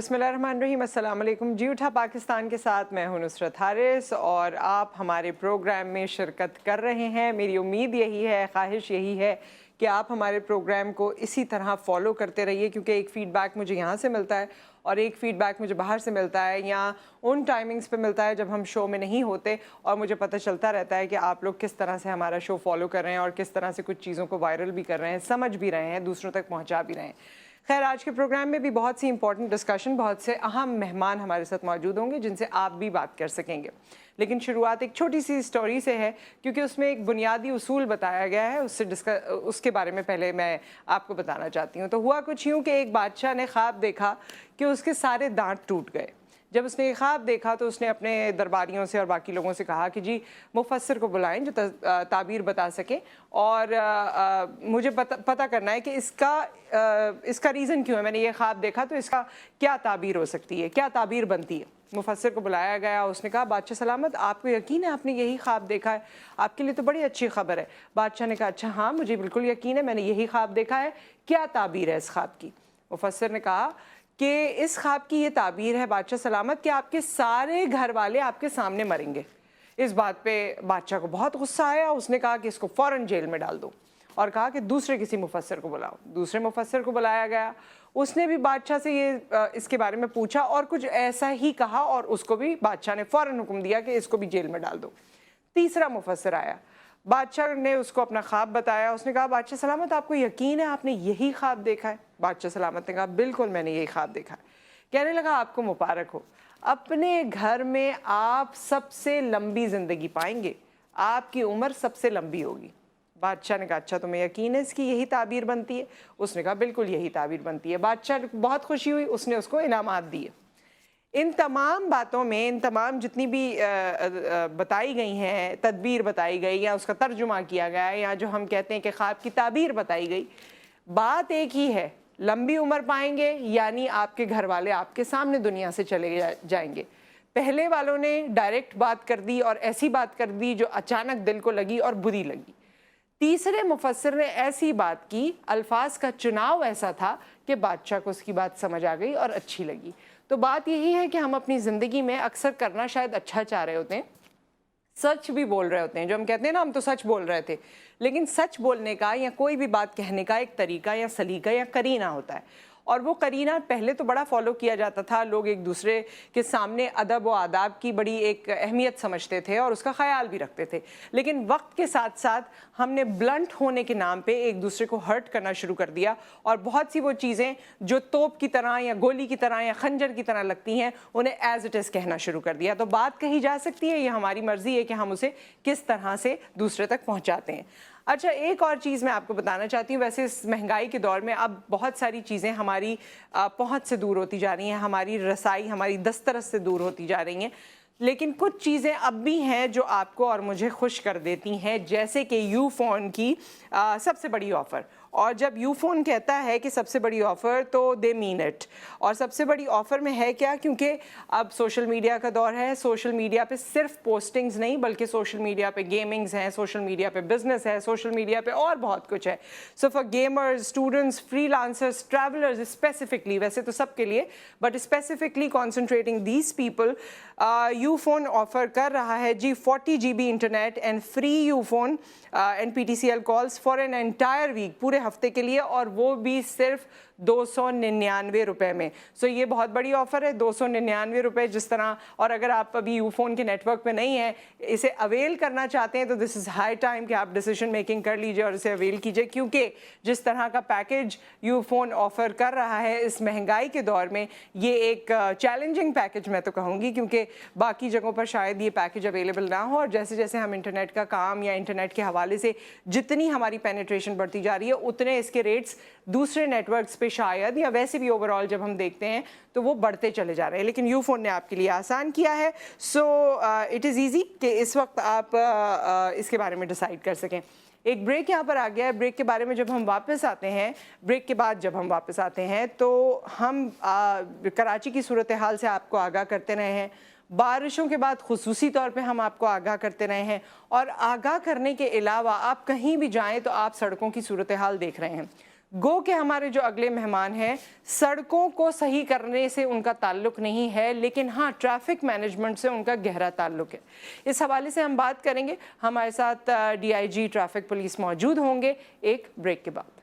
بسم اللہ الرحمن الرحیم، السلام علیکم جی۔ اٹھا پاکستان کے ساتھ میں ہوں نصرت حارث اور آپ ہمارے پروگرام میں شرکت کر رہے ہیں۔ میری امید یہی ہے، خواہش یہی ہے کہ آپ ہمارے پروگرام کو اسی طرح فالو کرتے رہیے، کیونکہ ایک فیڈ بیک مجھے یہاں سے ملتا ہے اور ایک فیڈ بیک مجھے باہر سے ملتا ہے، یا ان ٹائمنگز پہ ملتا ہے جب ہم شو میں نہیں ہوتے، اور مجھے پتہ چلتا رہتا ہے کہ آپ لوگ کس طرح سے ہمارا شو فالو کر رہے ہیں اور کس طرح سے کچھ چیزوں کو وائرل بھی کر رہے ہیں، سمجھ بھی رہے ہیں، دوسروں تک پہنچا بھی رہے ہیں۔ خیر، آج کے پروگرام میں بھی بہت سی امپورٹنٹ ڈسکشن، بہت سے اہم مہمان ہمارے ساتھ موجود ہوں گے جن سے آپ بھی بات کر سکیں گے، لیکن شروعات ایک چھوٹی سی سٹوری سے ہے، کیونکہ اس میں ایک بنیادی اصول بتایا گیا ہے، اس کے بارے میں پہلے میں آپ کو بتانا چاہتی ہوں۔ تو ہوا کچھ یوں کہ ایک بادشاہ نے خواب دیکھا کہ اس کے سارے دانت ٹوٹ گئے۔ جب اس نے یہ خواب دیکھا تو اس نے اپنے درباریوں سے اور باقی لوگوں سے کہا کہ جی مفسر کو بلائیں جو تعبیر بتا سکیں، اور مجھے پتہ کرنا ہے کہ اس کا ریزن کیوں ہے، میں نے یہ خواب دیکھا تو اس کا کیا تعبیر ہو سکتی ہے، کیا تعبیر بنتی ہے۔ مفسر کو بلایا گیا، اس نے کہا بادشاہ سلامت، آپ کو یقین ہے آپ نے یہی خواب دیکھا ہے؟ آپ کے لیے تو بڑی اچھی خبر ہے۔ بادشاہ نے کہا اچھا ہاں مجھے بالکل یقین ہے، میں نے یہی خواب دیکھا ہے، کیا تعبیر ہے اس خواب کی؟ مفسر نے کہا کہ اس خواب کی یہ تعبیر ہے بادشاہ سلامت کہ آپ کے سارے گھر والے آپ کے سامنے مریں گے۔ اس بات پہ بادشاہ کو بہت غصہ آیا، اس نے کہا کہ اس کو فوراً جیل میں ڈال دو، اور کہا کہ دوسرے کسی مفسر کو بلاؤ۔ دوسرے مفسر کو بلایا گیا، اس نے بھی بادشاہ سے اس کے بارے میں پوچھا اور کچھ ایسا ہی کہا، اور اس کو بھی بادشاہ نے فوراً حکم دیا کہ اس کو بھی جیل میں ڈال دو۔ تیسرا مفسر آیا، بادشاہ نے اس کو اپنا خواب بتایا، اس نے کہا بادشاہ سلامت آپ کو یقین ہے آپ نے یہی خواب دیکھا ہے؟ بادشاہ سلامت نے کہا بالکل میں نے یہی خواب دیکھا ہے۔ کہنے لگا آپ کو مبارک ہو، اپنے گھر میں آپ سب سے لمبی زندگی پائیں گے، آپ کی عمر سب سے لمبی ہوگی۔ بادشاہ نے کہا اچھا تمہیں یقین ہے اس کی یہی تعبیر بنتی ہے؟ اس نے کہا بالکل یہی تعبیر بنتی ہے۔ بادشاہ کو بہت خوشی ہوئی، اس نے اس کو انعامات دیے۔ ان تمام باتوں میں، ان تمام جتنی بھی بتائی گئی ہیں، تدبیر بتائی گئی یا اس کا ترجمہ کیا گیا یا جو ہم کہتے ہیں کہ خواب کی تعبیر بتائی گئی، بات ایک ہی ہے، لمبی عمر پائیں گے یعنی آپ کے گھر والے آپ کے سامنے دنیا سے چلے جائیں گے۔ پہلے والوں نے ڈائریکٹ بات کر دی اور ایسی بات کر دی جو اچانک دل کو لگی اور بری لگی۔ تیسرے مفسر نے ایسی بات کی، الفاظ کا چناؤ ایسا تھا کہ بادشاہ کو اس کی بات سمجھ آ گئی اور اچھی لگی۔ تو بات یہی ہے کہ ہم اپنی زندگی میں اکثر کرنا شاید اچھا چاہ رہے ہوتے ہیں، سچ بھی بول رہے ہوتے ہیں، جو ہم کہتے ہیں نا ہم تو سچ بول رہے تھے، لیکن سچ بولنے کا یا کوئی بھی بات کہنے کا ایک طریقہ یا سلیقہ یا قرینہ ہوتا ہے، اور وہ قرینہ پہلے تو بڑا فالو کیا جاتا تھا، لوگ ایک دوسرے کے سامنے ادب و آداب کی بڑی ایک اہمیت سمجھتے تھے اور اس کا خیال بھی رکھتے تھے، لیکن وقت کے ساتھ ساتھ ہم نے بلنٹ ہونے کے نام پہ ایک دوسرے کو ہرٹ کرنا شروع کر دیا، اور بہت سی وہ چیزیں جو توپ کی طرح یا گولی کی طرح یا خنجر کی طرح لگتی ہیں انہیں ایز اٹ از کہنا شروع کر دیا۔ تو بات کہی جا سکتی ہے، یہ ہماری مرضی ہے کہ ہم اسے کس طرح سے دوسرے تک پہنچاتے ہیں۔ اچھا، ایک اور چیز میں آپ کو بتانا چاہتی ہوں، ویسے اس مہنگائی کے دور میں اب بہت ساری چیزیں ہماری پہنچ سے دور ہوتی جا رہی ہیں، ہماری رسائی، ہماری دسترس سے دور ہوتی جا رہی ہیں، لیکن کچھ چیزیں اب بھی ہیں جو آپ کو اور مجھے خوش کر دیتی ہیں، جیسے کہ یو فون کی سب سے بڑی آفر۔ اور جب یو فون کہتا ہے کہ سب سے بڑی آفر تو دے مین اٹ، اور سب سے بڑی آفر میں ہے کیا؟ کیونکہ اب سوشل میڈیا کا دور ہے، سوشل میڈیا پہ صرف پوسٹنگز نہیں بلکہ سوشل میڈیا پہ گیمنگز ہیں، سوشل میڈیا پہ بزنس ہے، سوشل میڈیا پہ اور بہت کچھ ہے۔ So for gamers, students, freelancers, travellers, specifically, ویسے تو سب کے لیے but specifically concentrating these people, Ufone offer کر رہا ہے جی 40 GB internet and free Ufone and PTCL calls for an entire week, پورے ہفتے کے لیے، اور وہ بھی صرف 299 روپے میں۔ سو یہ بہت بڑی آفر ہے، 299 روپے جس طرح، اور اگر آپ ابھی یو فون کے نیٹ ورک پہ نہیں ہیں، اسے اویل کرنا چاہتے ہیں تو دس از ہائی ٹائم کہ آپ ڈیسیشن میکنگ کر لیجئے اور اسے اویل کیجئے، کیونکہ جس طرح کا پیکیج یو فون آفر کر رہا ہے اس مہنگائی کے دور میں، یہ ایک چیلنجنگ پیکیج میں تو کہوں گی، کیونکہ باقی جگہوں پر شاید یہ پیکیج اویلیبل نہ ہو، اور جیسے جیسے ہم انٹرنیٹ کا کام یا انٹرنیٹ کے حوالے سے جتنی ہماری پینیٹریشن بڑھتی جا رہی ہے اتنے اس کے ریٹس دوسرے نیٹ ورکس پہ شاید یا ویسے بھی اوور آل جب ہم دیکھتے ہیں تو وہ بڑھتے چلے جا رہے ہیں، لیکن یو فون نے آپ کے لیے آسان کیا ہے۔ سو اٹ از ایزی کہ اس وقت آپ اس کے بارے میں ڈیسائیڈ کر سکیں۔ ایک بریک یہاں پر آ گیا ہے، بریک کے بارے میں جب ہم واپس آتے ہیں، بریک کے بعد جب ہم واپس آتے ہیں تو ہم کراچی کی صورتحال سے آپ کو آگاہ کرتے رہے ہیں، بارشوں کے بعد خصوصی طور پہ ہم آپ کو آگاہ کرتے رہے ہیں، اور آگاہ کرنے کے علاوہ آپ کہیں بھی جائیں تو آپ سڑکوں کی صورتحال دیکھ رہے ہیں۔ گو کہ ہمارے جو اگلے مہمان ہیں سڑکوں کو صحیح کرنے سے ان کا تعلق نہیں ہے، لیکن ہاں ٹریفک مینجمنٹ سے ان کا گہرا تعلق ہے۔ اس حوالے سے ہم بات کریں گے، ہمارے ساتھ DIG ٹریفک پولیس موجود ہوں گے ایک بریک کے بعد۔